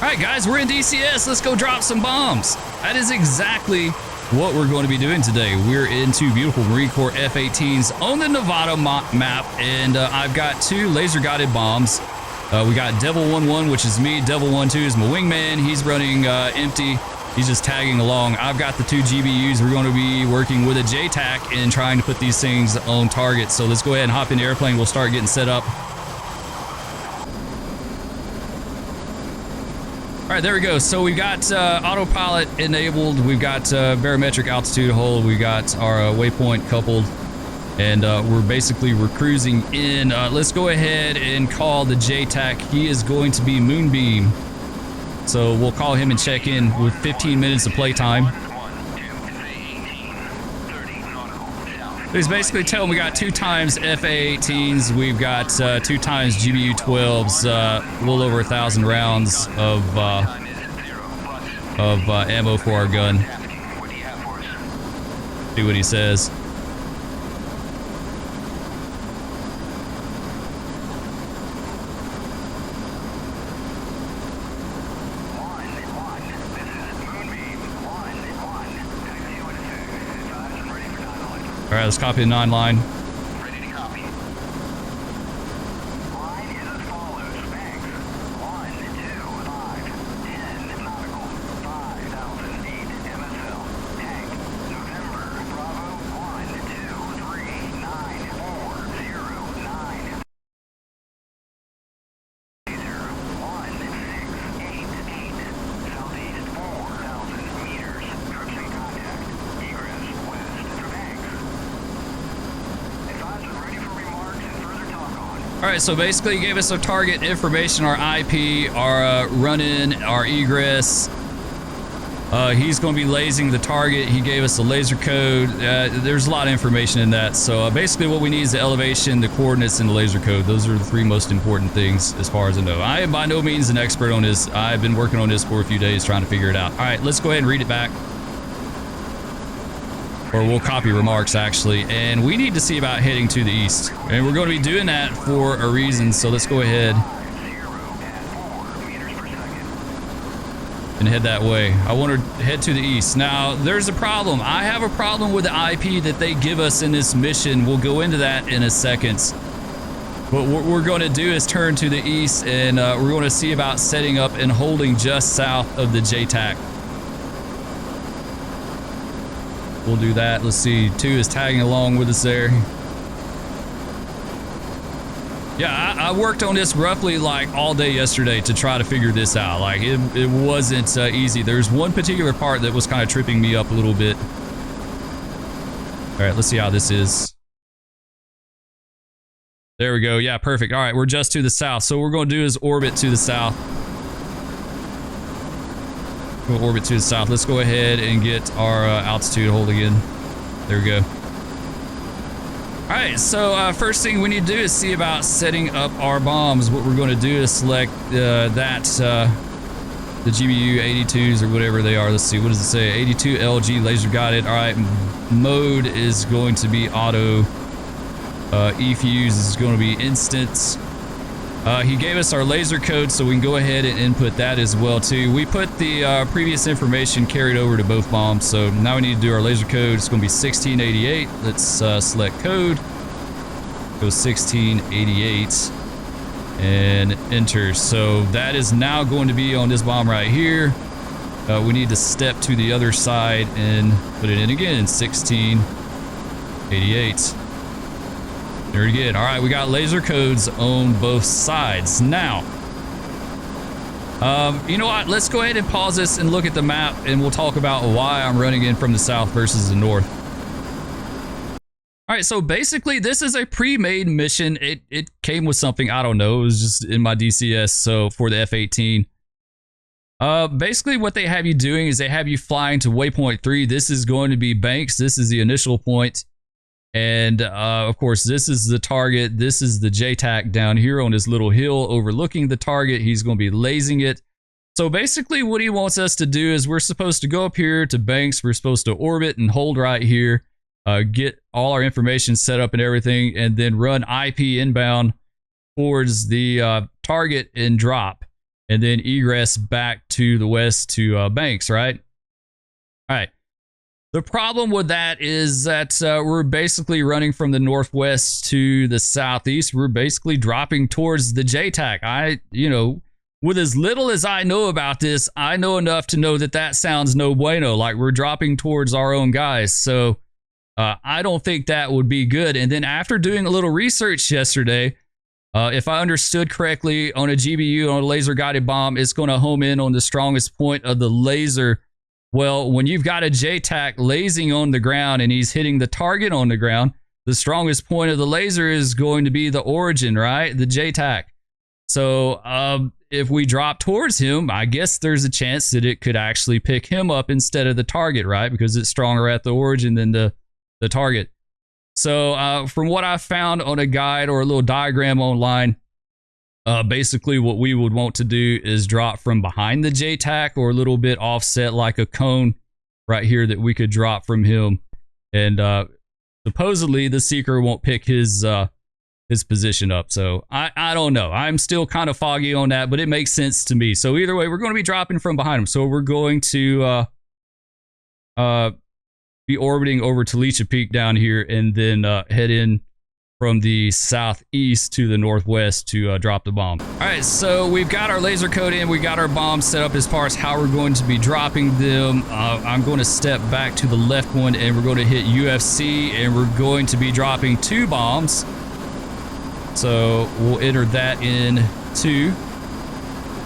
All right, guys, we're in DCS. Let's go drop some bombs. That is exactly what we're going to be doing today. We're into beautiful Marine Corps F-18s on the Nevada map, and I've got 2 laser-guided bombs. We got Devil 1-1, which is me. Devil 1-2 is my wingman. He's running empty. He's just tagging along. I've got the 2 GBUs. We're going to be working with a JTAC and trying to put these things on target. So let's go ahead and hop in the airplane. We'll start getting set up. All right, there we go. So we've got autopilot enabled. We've got barometric altitude hold. We got our waypoint coupled, and we're cruising in. Let's go ahead and call the JTAC. He is going to be Moonbeam. So we'll call him and check in with 15 minutes of playtime. He's basically telling we got 2 times FA-18s. We've got 2 times GBU-12s, a little over 1,000 rounds of ammo for our gun. See what he says. All right, let's copy the 9 line. Ready to copy. Line is as follows. Banks. 1, 2, 5, 10 nautical, 5,008 MSL. Tank. November. Bravo. 1, 2, 3, 9, 4, 0, 9. 0, 1, 6, 8, 8. Southeast 4,000 meters. Trips in contact. Egress west for Banks. All right, so basically he gave us our target information, our IP, our run-in, our egress. He's going to be lasing the target. He gave us a laser code. There's a lot of information in that. So basically what we need is the elevation, the coordinates, and the laser code. Those are the 3 most important things as far as I know. I am by no means an expert on this. I've been working on this for a few days trying to figure it out. All right, let's go ahead and read it back. Or we'll copy remarks, actually. And we need to see about heading to the east. And we're going to be doing that for a reason, so let's go ahead and head that way. I want to head to the east. Now, there's a problem. I have a problem with the IP that they give us in this mission. We'll go into that in a second. But what we're going to do is turn to the east, and we're going to see about setting up and holding just south of the JTAC. We'll do that. Let's see. 2 is tagging along with us there. Yeah, I worked on this roughly like all day yesterday to try to figure this out. Like it wasn't easy. There's one particular part that was kind of tripping me up a little bit. All right, let's see how this is. There we go. Yeah, perfect. All right, we're just to the south. So what we're going to do is orbit to the south. We'll orbit to the south. Let's go ahead and get our altitude hold again. There we go. All right, so first thing we need to do is see about setting up our bombs. What we're going to do is select the GBU 82s or whatever they are. Let's see, what does it say? 82 LG laser guided. All right, mode is going to be auto. E-fuse is going to be instant. He gave us our laser code, so we can go ahead and input that as well too. We put the previous information carried over to both bombs, so now we need to do our laser code. It's going to be 1688. Let's select code. Go 1688 and enter. So that is now going to be on this bomb right here. We need to step to the other side and put it in again. 1688. There it again. All right, we got laser codes on both sides. Now, you know what? Let's go ahead and pause this and look at the map, and we'll talk about why I'm running in from the south versus the north. All right, so basically, this is a pre-made mission. It came with something, I don't know. It was just in my DCS, so for the F-18. Basically, what they have you doing is they have you flying to waypoint 3. This is going to be Banks. This is the initial point. And of course, this is the target. This is the JTAC down here on this little hill overlooking the target. He's going to be lasing it. So basically what he wants us to do is we're supposed to go up here to Banks. We're supposed to orbit and hold right here, get all our information set up and everything, and then run IP inbound towards the target and drop. and then egress back to the west to Banks, right? All right. The problem with that is that we're basically running from the northwest to the southeast. We're basically dropping towards the JTAC. With as little as I know about this, I know enough to know that that sounds no bueno. Like we're dropping towards our own guys. So I don't think that would be good. And then after doing a little research yesterday, if I understood correctly, on a GBU, on a laser guided bomb, it's going to home in on the strongest point of the laser. Well, when you've got a JTAC lasing on the ground and he's hitting the target on the ground, the strongest point of the laser is going to be the origin, right? The JTAC. So if we drop towards him, I guess there's a chance that it could actually pick him up instead of the target, right? Because it's stronger at the origin than the target. So from what I found on a guide or a little diagram online, basically what we would want to do is drop from behind the JTAC or a little bit offset like a cone right here that we could drop from him. And supposedly the Seeker won't pick his position up. So I don't know. I'm still kind of foggy on that, but it makes sense to me. So either way, we're going to be dropping from behind him. So we're going to be orbiting over Talicia Peak down here and then head in from the southeast to the northwest to drop the bomb. All right, so we've got our laser code in. We got our bombs set up as far as how we're going to be dropping them. I'm going to step back to the left one and we're going to hit UFC and we're going to be dropping 2 bombs. So we'll enter that in 2.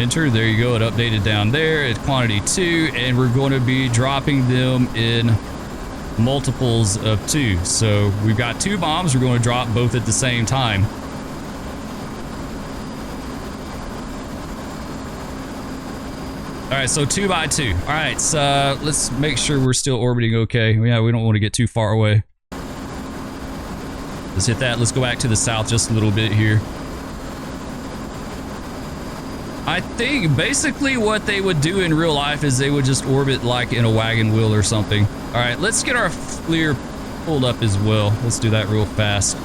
Enter, there you go. It updated down there. It's quantity 2 and we're going to be dropping them in multiples of 2. So we've got 2 bombs. We're going to drop both at the same time. All right, so 2 by 2. All right, so let's make sure we're still orbiting okay. Yeah, we don't want to get too far away. Let's hit that. Let's go back to the south just a little bit here. I think basically what they would do in real life is they would just orbit like in a wagon wheel or something. All right, let's get our FLIR pulled up as well. Let's do that real fast.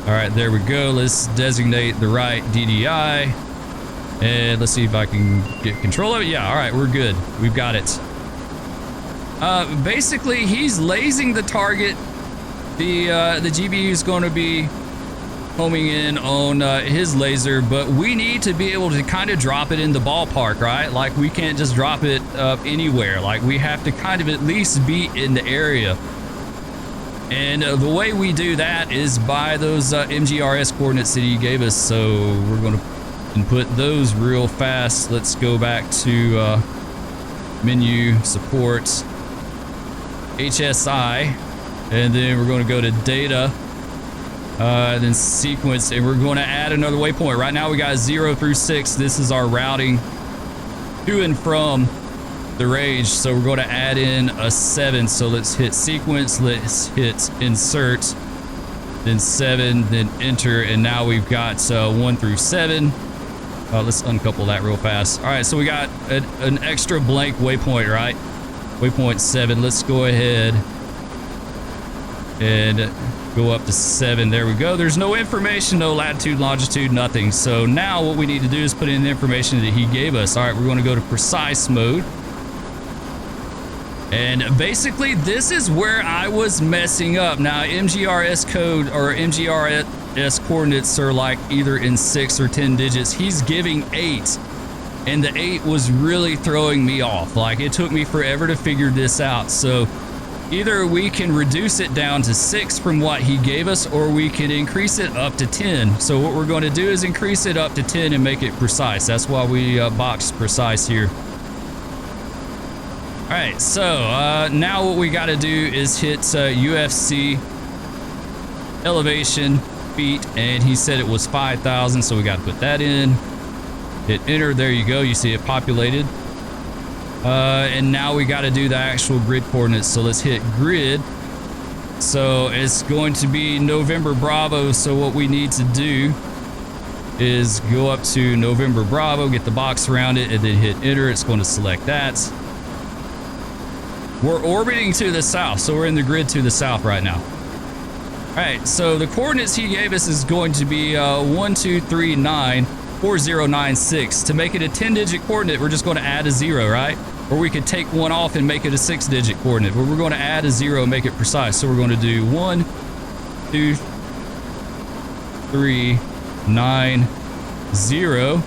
All right, there we go. Let's designate the right DDI. And let's see if I can get control of it. Yeah, all right, we're good. We've got it. Basically, he's lasing the target. The GBU is going to be homing in on his laser, but we need to be able to kind of drop it in the ballpark, right? Like we can't just drop it anywhere. Like we have to kind of at least be in the area. And the way we do that is by those MGRS coordinates that he gave us. So we're going to input those real fast. Let's go back to menu, support, HSI, and then we're going to go to data. Then sequence, and we're going to add another waypoint. Right now we got 0 through 6. This is our routing to and from the range. So we're going to add in a 7. So let's hit sequence, let's hit insert, then 7, then enter, and now we've got 1 through 7. Let's uncouple that real fast. All right, so we got an extra blank waypoint, right? Waypoint 7. Let's go ahead and go up to 7. There we go. There's no information, no latitude, longitude, nothing. So now what we need to do is put in the information that he gave us. All right, we're going to go to precise mode. And basically, this is where I was messing up. Now, MGRS code or MGRS coordinates are like either in 6 or 10 digits. He's giving 8. And the 8 was really throwing me off. Like, it took me forever to figure this out. So either we can reduce it down to 6 from what he gave us, or we can increase it up to 10. So what we're going to do is increase it up to 10 and make it precise. That's why we boxed precise here. All right, so now what we got to do is hit UFC elevation feet, and he said it was 5,000, so we got to put that in. Hit enter. There you go. You see it populated. And now we got to do the actual grid coordinates. So let's hit grid. So it's going to be November Bravo. So what we need to do is go up to November Bravo, get the box around it, and then hit enter. It's going to select that. We're orbiting to the south, so we're in the grid to the south right now. All right, so the coordinates he gave us is going to be 1, 2, 3, 9. 4096. To make it a 10-digit coordinate, we're just going to add a 0, right? Or we could take one off and make it a 6-digit coordinate, but we're going to add a 0 and make it precise. So we're going to do 1, 2, 3, 9, 0,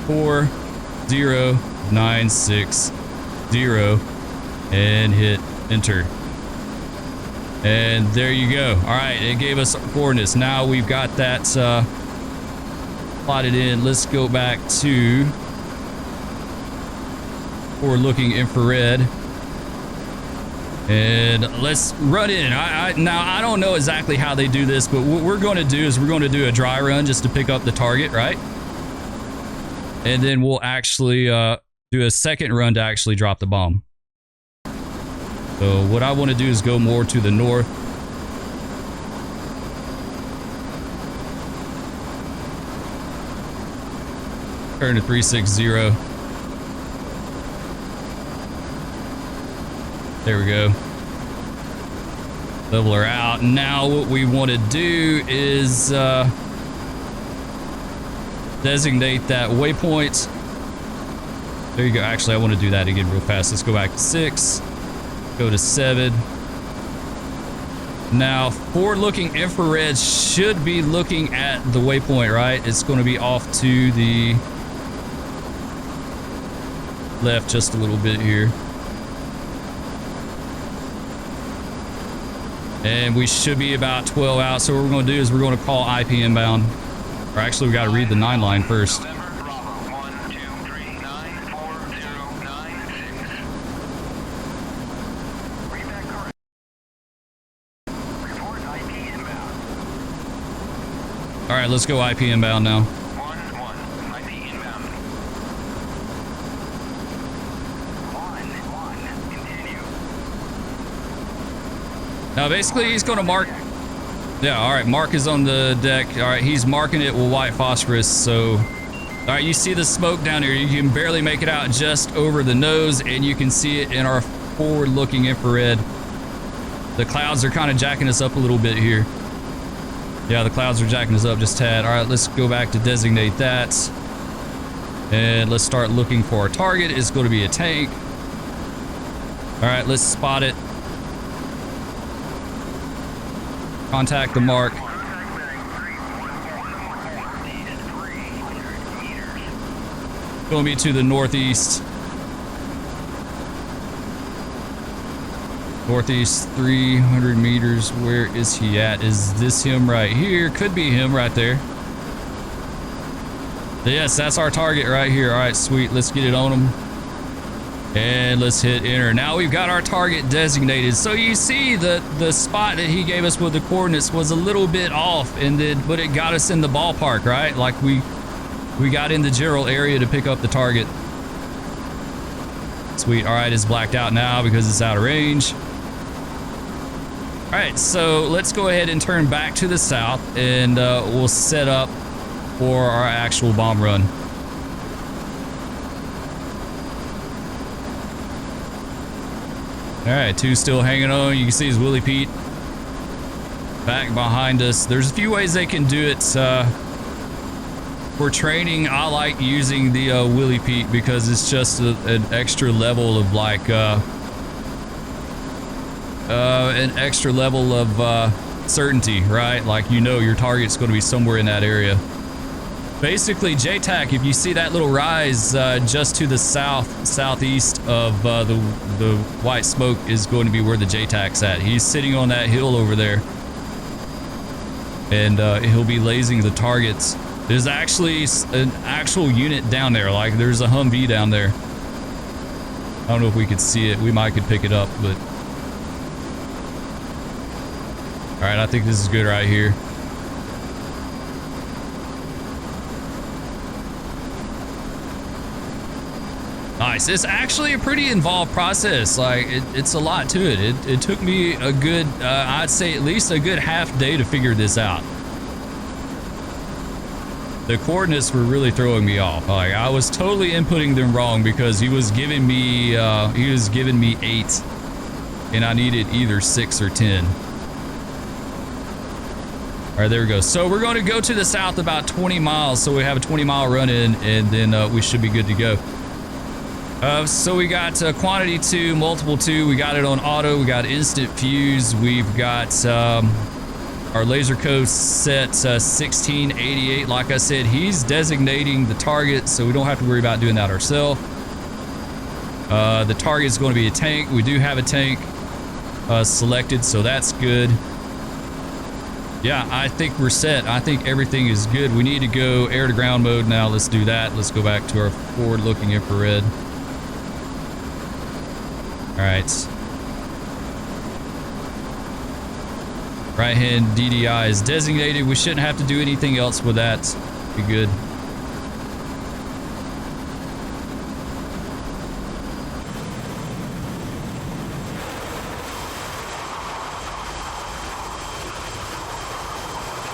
4, 0, 9, 6, 0, and hit enter. And there you go. All right, it gave us coordinates. Now we've got that plotted in. Let's go back to forward-looking infrared, and let's run in. Now I don't know exactly how they do this, but what we're going to do is we're going to do a dry run just to pick up the target, right? And then we'll actually do a second run to actually drop the bomb. So what I want to do is go more to the north. Turn to 360. There we go. Level her out. Now what we want to do is designate that waypoint. There you go. Actually, I want to do that again real fast. Let's go back to 6. Go to 7. Now, forward-looking infrared should be looking at the waypoint, right? It's going to be off to the left just a little bit here. And we should be about 12 out. So what we're going to do is we're going to call IP inbound. Or actually, we got to read the 9 line first. All right, let's go IP inbound now. 1-1, IP inbound. 1-1, continue. Now, basically, he's going to mark. Yeah, all right, Mark is on the deck. All right, he's marking it with white phosphorus. So, all right, you see the smoke down here. You can barely make it out just over the nose, and you can see it in our forward-looking infrared. The clouds are kind of jacking us up a little bit here. Yeah, the clouds are jacking us up just a tad. All right, let's go back to designate that. And let's start looking for our target. It's going to be a tank. All right, let's spot it. Contact the mark. Going to be to the northeast. Northeast 300 meters. Where is he at? Is this him right here? Could be him right there. Yes, that's our target right here. All right, sweet. Let's get it on him. And let's hit enter. Now we've got our target designated. So you see the spot that he gave us with the coordinates was a little bit off, and then but it got us in the ballpark, right? Like we got in the general area to pick up the target. Sweet. All right, it's blacked out now because it's out of range. All right, so let's go ahead and turn back to the south, and we'll set up for our actual bomb run. All right, 2 still hanging on. You can see his Willie Pete back behind us. There's a few ways they can do it. For training, I like using the Willie Pete because it's just an extra level of like an extra level of certainty, right? Like, you know your target's going to be somewhere in that area. Basically, JTAC, if you see that little rise just to the southeast of the white smoke, is going to be where the JTAC's at. He's sitting on that hill over there, and he'll be lasing the targets. There's actually an actual unit down there. Like, there's a Humvee down there. I don't know if we could see it. We might could pick it up, but all right, I think this is good right here. Nice. It's actually a pretty involved process. Like, it's a lot to it. It took me a good, I'd say at least a good half day to figure this out. The coordinates were really throwing me off. Like, I was totally inputting them wrong because he was giving me 8, and I needed either 6 or 10. All right, there we go. So we're going to go to the south about 20 miles. So we have a 20-mile run in, and then we should be good to go. So we got quantity 2, multiple 2. We got it on auto. We got instant fuse. We've got our laser code set 1688. Like I said, he's designating the target, so we don't have to worry about doing that ourselves. The target is going to be a tank. We do have a tank selected, so that's good. Yeah, I think we're set. I think everything is good. We need to go air to ground mode now. Let's do that. Let's go back to our forward looking infrared. All right. Right hand DDI is designated. We shouldn't have to do anything else with that. Be good.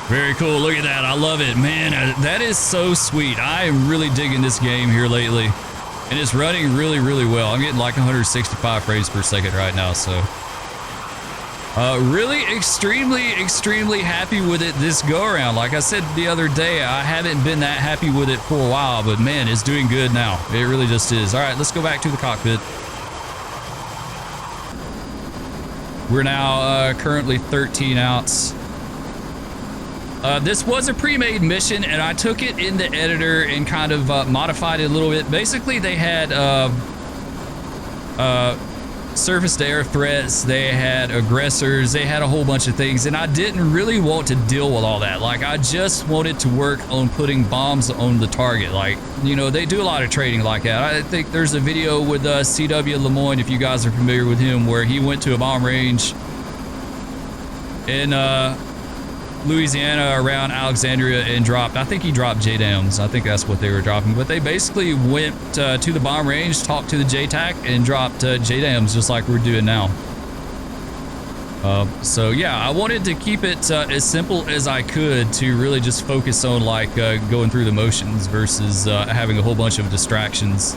Very cool. Look at that. I love it. Man, that is so sweet. I am really digging this game here lately. And it's running really, really well. I'm getting like 165 frames per second right now, so. Really extremely happy with it this go around. Like I said the other day, I haven't been that happy with it for a while, but man, it's doing good now. It really just is. All right, let's go back to the cockpit. We're now currently 13 outs. This was a pre-made mission, and I took it in the editor and kind of modified it a little bit. Basically, they had surface-to-air threats, they had aggressors, they had a whole bunch of things, and I didn't really want to deal with all that. Like, I just wanted to work on putting bombs on the target. Like, you know, they do a lot of training like that. I think there's a video with C.W. Lemoyne, if you guys are familiar with him, where he went to a bomb range in Louisiana around Alexandria and dropped, I think he dropped JDAMs. I think that's what they were dropping. But they basically went to the bomb range, talked to the JTAC, and dropped JDAMs just like we're doing now. So yeah, I wanted to keep it as simple as I could to really just focus on like going through the motions versus having a whole bunch of distractions.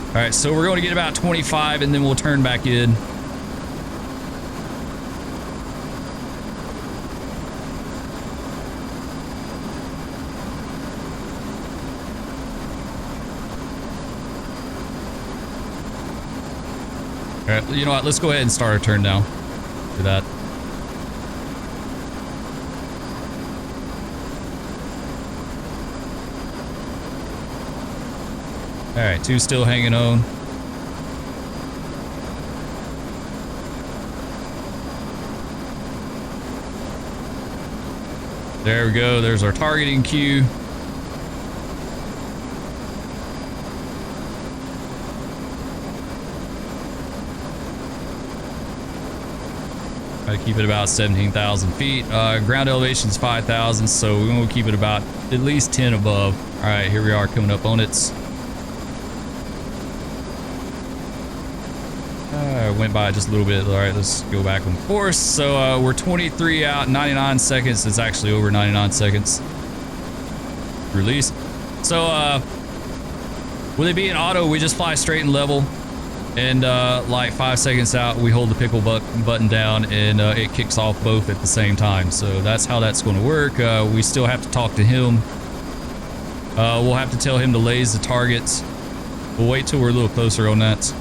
All right, so we're going to get about 25 and then we'll turn back in. All right, you know what? Let's go ahead and start our turn now. Do that. All right, 2 still hanging on. There we go. There's our targeting cue. Try to keep it about 17,000 feet. Ground elevation is 5,000, so we're going to keep it about at least 10 above. All right, here we are coming up on it. Went by just a little bit. All right, let's go back on course. So we're 23 out, 99 seconds. It's actually over 99 seconds. Release. So with it being auto, we just fly straight and level. And like 5 seconds out, we hold the pickle button down and it kicks off both at the same time. So that's how that's going to work. We still have to talk to him. We'll have to tell him to laze the targets. We'll wait till we're a little closer on that.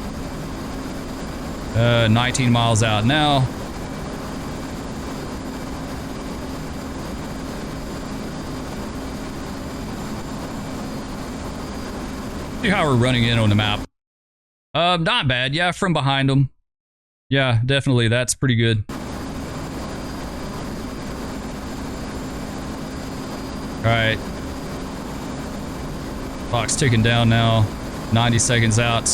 19 miles out now. See how we're running in on the map. Not bad. Yeah, from behind them. Yeah, definitely. That's pretty good. All right. Clock's ticking down now. 90 seconds out.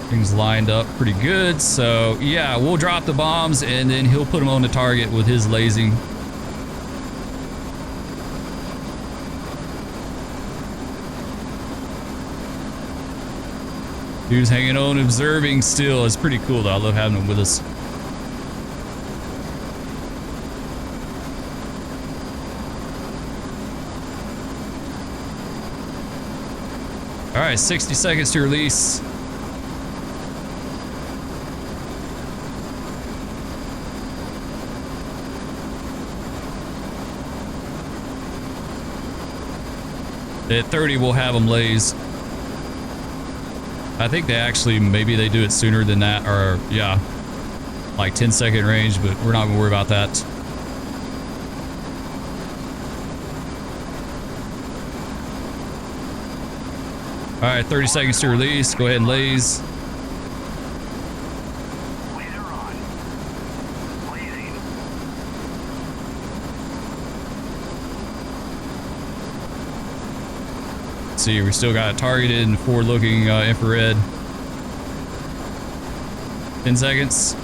Things lined up pretty good. So, yeah, we'll drop the bombs and then he'll put them on the target with his lasing. Dude's hanging on, observing still. It's pretty cool though. I love having him with us. All right, 60 seconds to release. At 30, we'll have them laze. I think they actually, maybe they do it sooner than that, or yeah, like 10-second range, but we're not gonna worry about that. All right, 30 seconds to release. Go ahead and laze. Laser on. Blazing. See, we still got it targeted and forward-looking infrared. 10 seconds.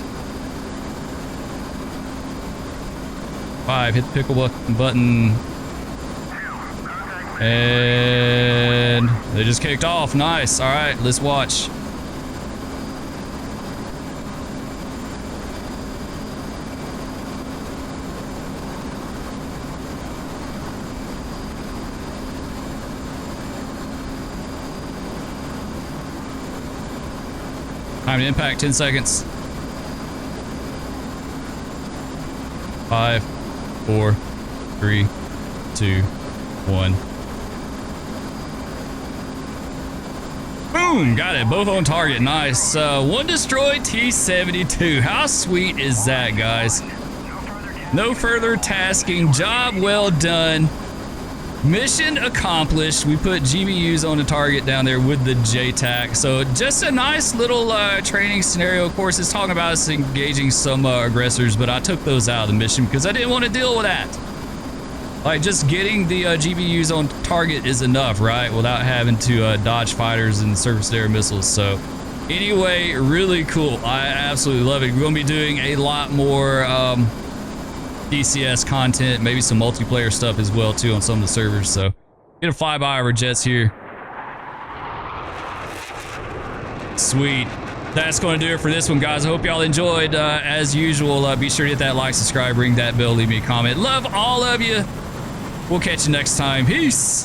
5, hit the pickle button. And they just kicked off. Nice. All right, let's watch. Time to impact, 10 seconds. 5, 4, 3, 2, 1. Boom! Got it. Both on target. Nice. One destroyed T-72. How sweet is that, guys? No further tasking. Job well done. Mission accomplished. We put GBUs on the target down there with the JTAC. So just a nice little training scenario. Of course, it's talking about us engaging some aggressors, but I took those out of the mission because I didn't want to deal with that. Like, just getting the GBUs on target is enough, right? Without having to dodge fighters and surface-to-air missiles. So anyway, really cool. I absolutely love it. We're going to be doing a lot more DCS content, maybe some multiplayer stuff as well too on some of the servers. So get a flyby of our jets here. Sweet. That's going to do it for this one, guys. I hope y'all enjoyed. As usual, be sure to hit that like, subscribe, ring that bell, leave me a comment. Love all of you. We'll catch you next time. Peace.